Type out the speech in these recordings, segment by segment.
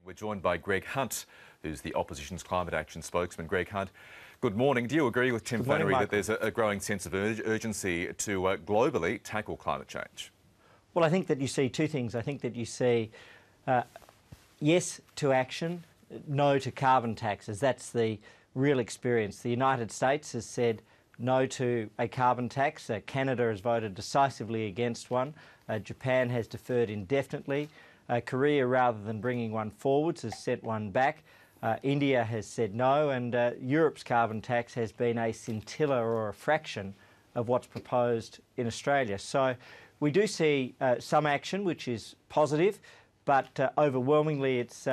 We're joined by Greg Hunt, who's the opposition's climate action spokesman. Greg Hunt, good morning. Do you agree with Tim Flannery that there's a growing sense of urgency to globally tackle climate change? Well, I think that you see two things. I think that you see yes to action, no to carbon taxes. That's the real experience. The United States has said no to a carbon tax. Canada has voted decisively against one. Japan has deferred indefinitely. Korea, rather than bringing one forwards, has sent one back. India has said no, and Europe's carbon tax has been a scintilla or a fraction of what's proposed in Australia. So we do see some action, which is positive, but overwhelmingly it's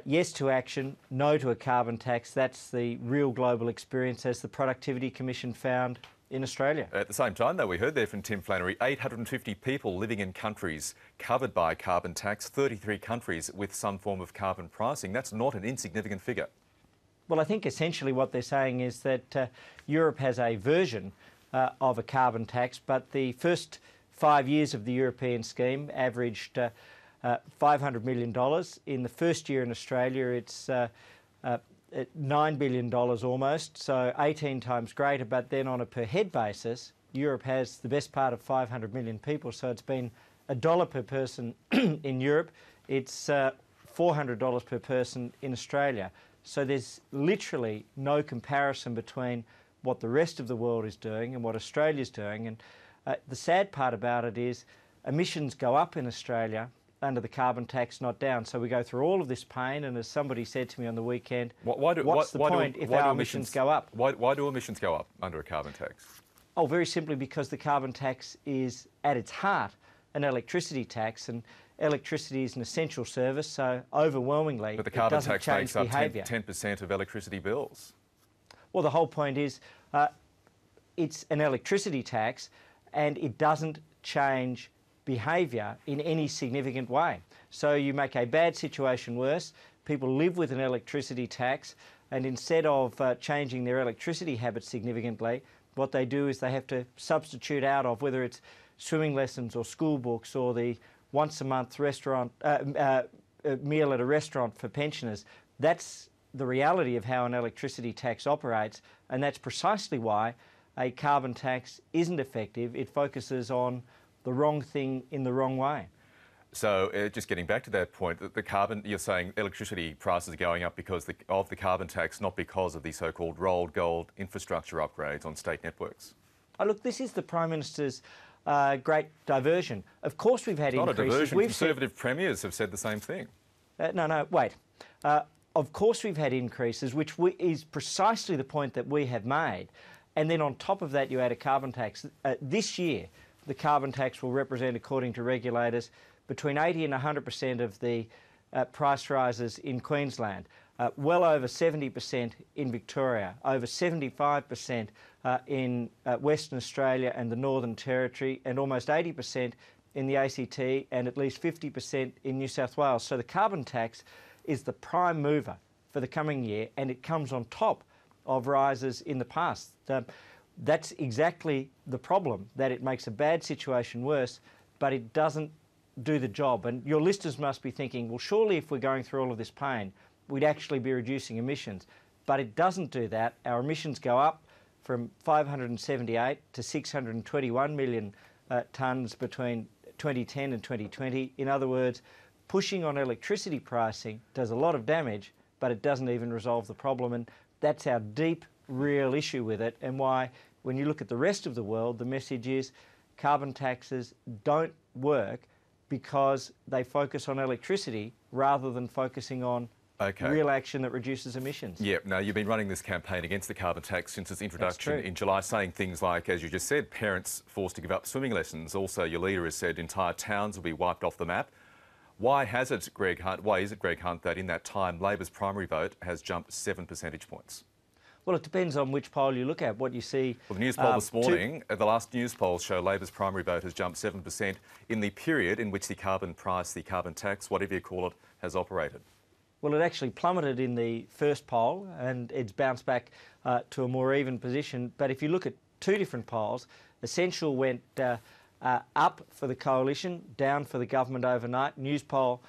yes to action, no to a carbon tax. That's the real global experience, as the Productivity Commission found in Australia. At the same time, though, we heard there from Tim Flannery, 850 people living in countries covered by carbon tax, 33 countries with some form of carbon pricing. That's not an insignificant figure. Well, I think essentially what they're saying is that Europe has a version of a carbon tax, but the first 5 years of the European scheme averaged $500 million. In the first year in Australia, it's $9 billion almost, so 18 times greater, but then on a per head basis, Europe has the best part of 500 million people, so it's been $1 per person in Europe, it's $400 per person in Australia. So there's literally no comparison between what the rest of the world is doing and what Australia's doing, and the sad part about it is emissions go up in Australia under the carbon tax, not down. So we go through all of this pain, and as somebody said to me on the weekend, what's the point if our emissions go up? Why do emissions go up under a carbon tax? Oh, very simply because the carbon tax is, at its heart, an electricity tax, and electricity is an essential service, so overwhelmingly but the carbon it doesn't tax change makes up behaviour. 10% of electricity bills. Well, the whole point is it's an electricity tax, and it doesn't change behaviour in any significant way. So you make a bad situation worse, people live with an electricity tax, and instead of changing their electricity habits significantly, what they do is they have to substitute out of, whether it's swimming lessons or school books or the once a month restaurant meal at a restaurant for pensioners. That's the reality of how an electricity tax operates, and that's precisely why a carbon tax isn't effective. It focuses on the wrong thing in the wrong way. So just getting back to that point, the carbon, you're saying electricity prices are going up because of the carbon tax, not because of the so-called rolled gold infrastructure upgrades on state networks. Oh, look, this is the Prime Minister's great diversion. Of course we've had increases. Not a diversion. Conservative premiers have said the same thing. No, wait. Of course we've had increases, which is precisely the point that we have made. And then on top of that, you add a carbon tax. This year, the carbon tax will represent, according to regulators, between 80 and 100% of the price rises in Queensland, well over 70% in Victoria, over 75% in Western Australia and the Northern Territory, and almost 80% in the ACT, and at least 50% in New South Wales. So the carbon tax is the prime mover for the coming year, and it comes on top of rises in the past. That's exactly the problem, that it makes a bad situation worse, but it doesn't do the job. And your listeners must be thinking, well, surely if we're going through all of this pain, we'd actually be reducing emissions. But it doesn't do that. Our emissions go up from 578 to 621 million tonnes between 2010 and 2020. In other words, pushing on electricity pricing does a lot of damage, but it doesn't even resolve the problem. And that's our deep, real issue with it, and why when you look at the rest of the world, the message is carbon taxes don't work because they focus on electricity rather than focusing on real action that reduces emissions. Yeah, now you've been running this campaign against the carbon tax since its introduction in July, saying things like, as you just said, parents forced to give up swimming lessons. Also, your leader has said entire towns will be wiped off the map. Why is it, Greg Hunt, that in that time Labor's primary vote has jumped 7 percentage points? Well, it depends on which poll you look at. What you see... Well, the news poll this morning, the last news polls show Labor's primary vote has jumped 7% in the period in which the carbon price, the carbon tax, whatever you call it, has operated. Well, it actually plummeted in the first poll, and it's bounced back to a more even position. But if you look at two different polls, Essential went up for the coalition, down for the government overnight. News poll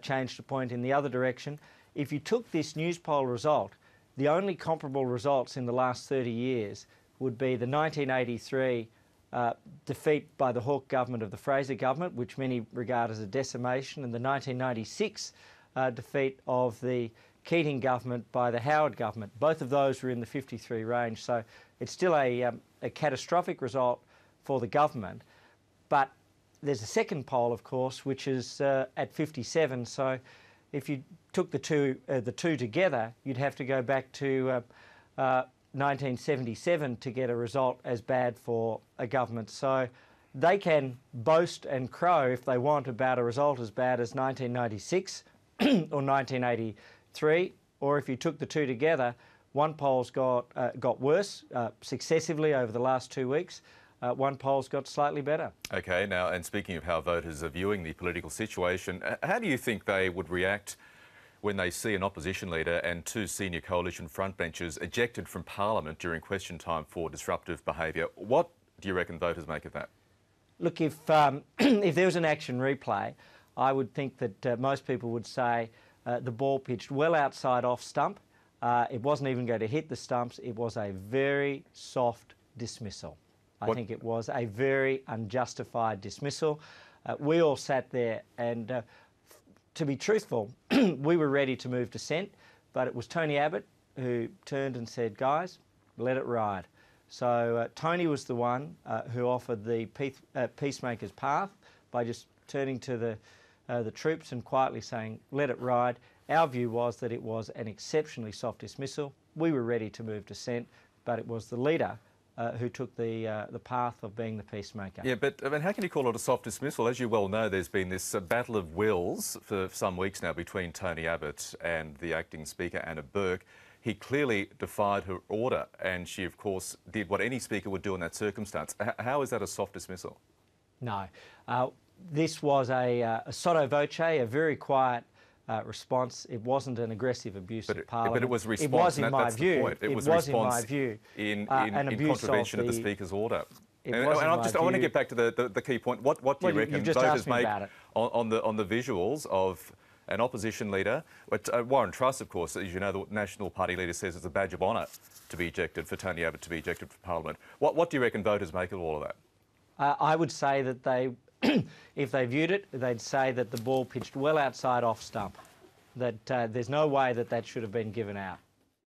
changed to point in the other direction. If you took this news poll result, the only comparable results in the last 30 years would be the 1983 defeat by the Hawke government of the Fraser government, which many regard as a decimation, and the 1996 defeat of the Keating government by the Howard government. Both of those were in the 53 range, so it's still a catastrophic result for the government. But there's a second poll, of course, which is at 57. So if you took the two together, you'd have to go back to 1977 to get a result as bad for a government. So they can boast and crow if they want about a result as bad as 1996 or 1983, or if you took the two together, one poll's got worse successively over the last 2 weeks. One poll's got slightly better. OK, now, and speaking of how voters are viewing the political situation, how do you think they would react when they see an opposition leader and two senior coalition frontbenchers ejected from Parliament during question time for disruptive behaviour? What do you reckon voters make of that? Look, if there was an action replay, I would think that most people would say the ball pitched well outside off stump. It wasn't even going to hit the stumps. It was a very soft dismissal. I think it was a very unjustified dismissal. We all sat there and, to be truthful, we were ready to move dissent, but it was Tony Abbott who turned and said, guys, let it ride. So Tony was the one who offered the peacemaker's path by just turning to the troops and quietly saying, let it ride. Our view was that it was an exceptionally soft dismissal. We were ready to move dissent, but it was the leader who took the path of being the peacemaker. Yeah, but I mean, how can you call it a soft dismissal? As you well know, there's been this battle of wills for some weeks now between Tony Abbott and the acting Speaker, Anna Burke. He clearly defied her order, and she, of course, did what any speaker would do in that circumstance. How is that a soft dismissal? No. This was a sotto voce, a very quiet response. It wasn't an aggressive abuse of Parliament. But it was a response, it was, in my that's view, the point. It was a response in contravention of the Speaker's order. I want to get back to the key point. What do you reckon voters make on the visuals of an opposition leader? Warren Truss, of course, as you know, the National Party leader, says it's a badge of honour to be ejected, for Tony Abbott to be ejected from Parliament. What do you reckon voters make of all of that? I would say that they, if they viewed it, they'd say that the ball pitched well outside off stump, that there's no way that should have been given out.